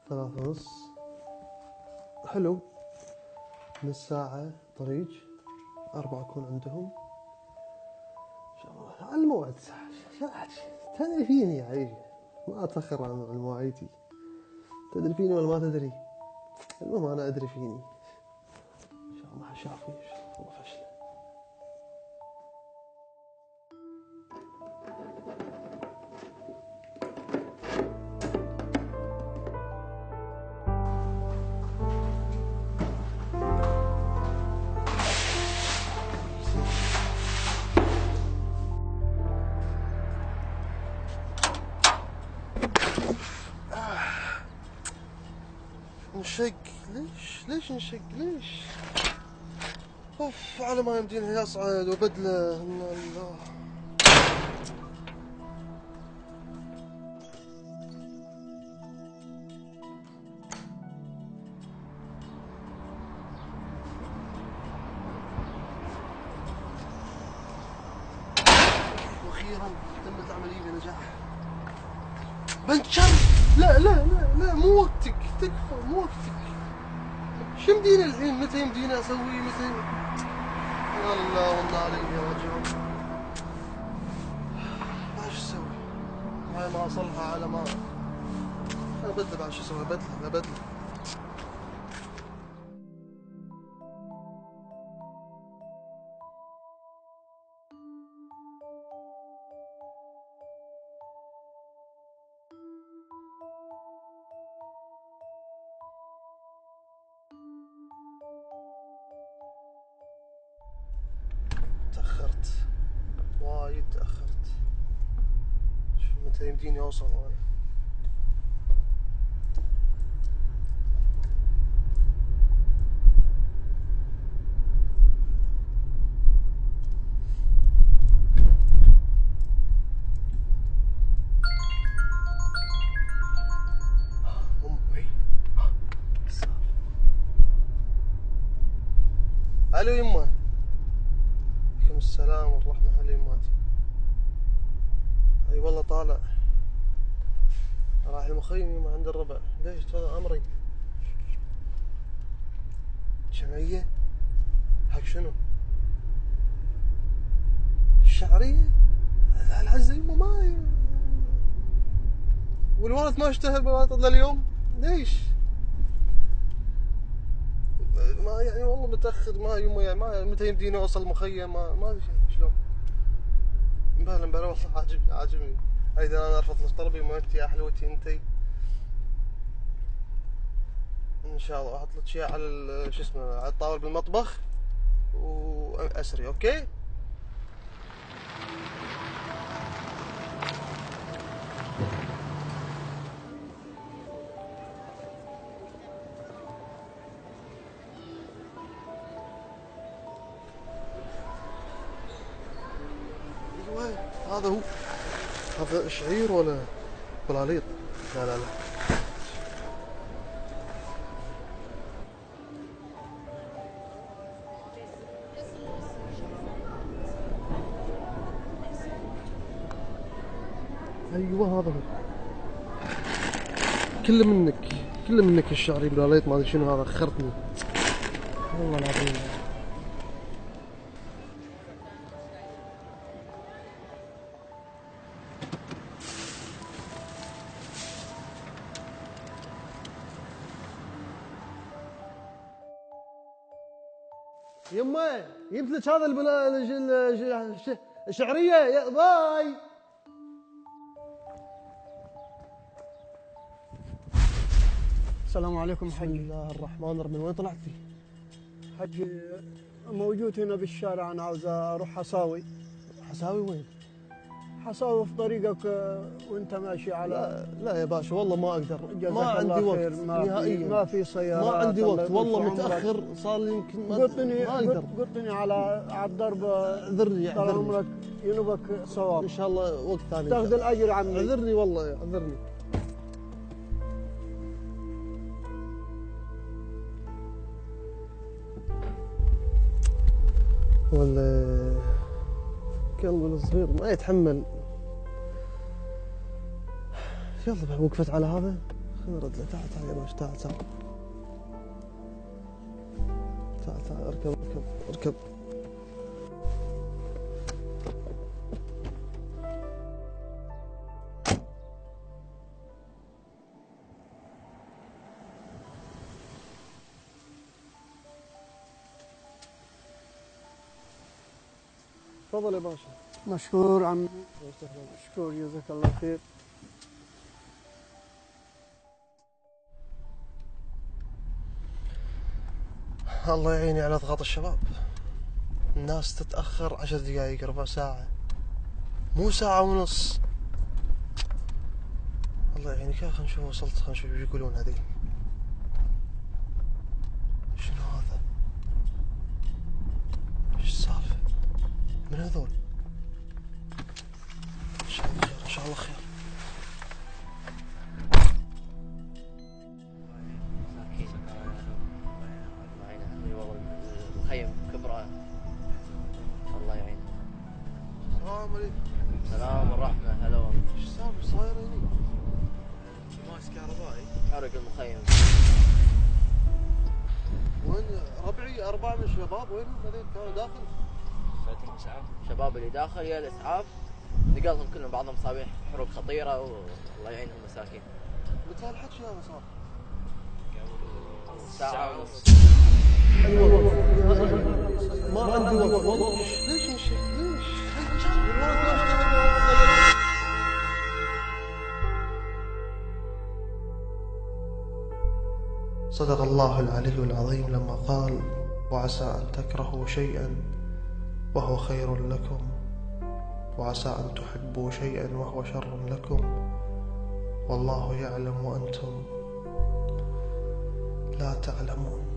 3:30. حلو. نص ساعة طريق، 4 أكون عندهم إن شاء الله على الموعد. تدري فيني يا عيشي، ما أتأخر عن مواعيدي. تدري فيني ولا ما تدري؟ المهم أنا أدري فيني. إن شاء الله شافني، إن شاء الله فشل. نشق ليش نشق ليش؟ اوف، على ما يمدينه يصعد وبدله. ان الله. واخيرا تمت العمليه بنجاح. بنشر. لا لا لا لا، مو وقتك، تكفى، مو وقتك. شو يمديني الحين؟ متى يمديني اسوي؟ متى؟ يا الله والله علي راجعون. ايش اسوي؟ هاي ما اصلحها على ما ابدله. بعد شو اسوي؟ ابدله. تأخرت وايد، تأخرت. شو متى يمديني اوصل انا؟ امي. الو يمه. عليكم السلام والرحمة. هلا يماتي. اي والله طالع، راح المخيم يما عند الربع. ليش هذا امري؟ جمعية حق شنو؟ الشعرية؟ العزة يما ما والولد ما اشتهر بواطن لليوم. ليش؟ ما يعني والله متأخر. ما يما يعني ما متى يمديني اوصل المخيم؟ ما ادري شلون. مبلا والله عاجبني. اذا انا ارفض طلبي ما انت يا حلوتي انتي. ان شاء الله احط لك اياه على شو اسمه، على الطاوله بالمطبخ واسري. اوكي. ايوه هذا هو. هذا شعير ولا بلاليط؟ لا لا لا. ايوه هذا هو. كله منك الشعري بلاليط. ما ادري شنو هذا، اخرتني والله العظيم. يمه جبت لك هذا الشعريه يا باي. السلام عليكم بسم حجي. الله الرحمن الرحيم. وين طلعتي؟ حجي موجود هنا بالشارع، انا عاوز اروح حصاوي. حساوي وين؟ حصاوي في طريقك وانت ماشي على. لا لا يا باشا والله ما اقدر. ما جزاك عندي الله وقت خير. نهائيا. ما في سيارات. ما عندي الله وقت يطول والله، في عمرك. متاخر صار لي يمكن ما اقدر. قطني على الضرب. اعذرني طال اعذرني. عمرك ينوبك صواب. ان شاء الله وقت ثاني. تاخذ الاجر عمي. اعذرني والله، اعذرني. ولا كلب الصغير ما يتحمل. يلا وقفت على هذا. خلينا نرد له. تعال تعال يا باشا، تعال تعال تعال تعال، اركب اركب اركب. تفضل يا باشا. مشكور عمي، مشكور، جزاك الله خير. الله يعيني على ضغط الشباب. الناس تتأخر 10 دقايق، ربع ساعة، مو ساعة ونص. الله يعينك. يا خلينا نشوف وصلت، خلينا نشوف ايش يقولون هذي. شنو هذا؟ ايش السالفة؟ من هذول؟ ان شاء الله خير، ان شاء الله خير. المخيم كبره. الله يعين. السلام عليكم. السلام والرحمة. هلا والله. ايش السالفة صاير هني؟ ماس كهربائي حرق المخيم. وين ربعي 4 من الشباب وينهم هذول كانوا داخل؟ فاتن الإسعاف. الشباب اللي داخل يا الإسعاف نقلهم كلهم، بعضهم مصابيح حروق خطيرة والله يعينهم مساكين. متى الحكي هذا صار؟ ساعة ونص. ما عندي وقت. ليش يا شيخ ليش؟ صدق الله العلي العظيم لما قال: وعسى أن تكرهوا شيئا وهو خير لكم، وعسى أن تحبوا شيئا وهو شر لكم، والله يعلم وأنتم لا تعلمون.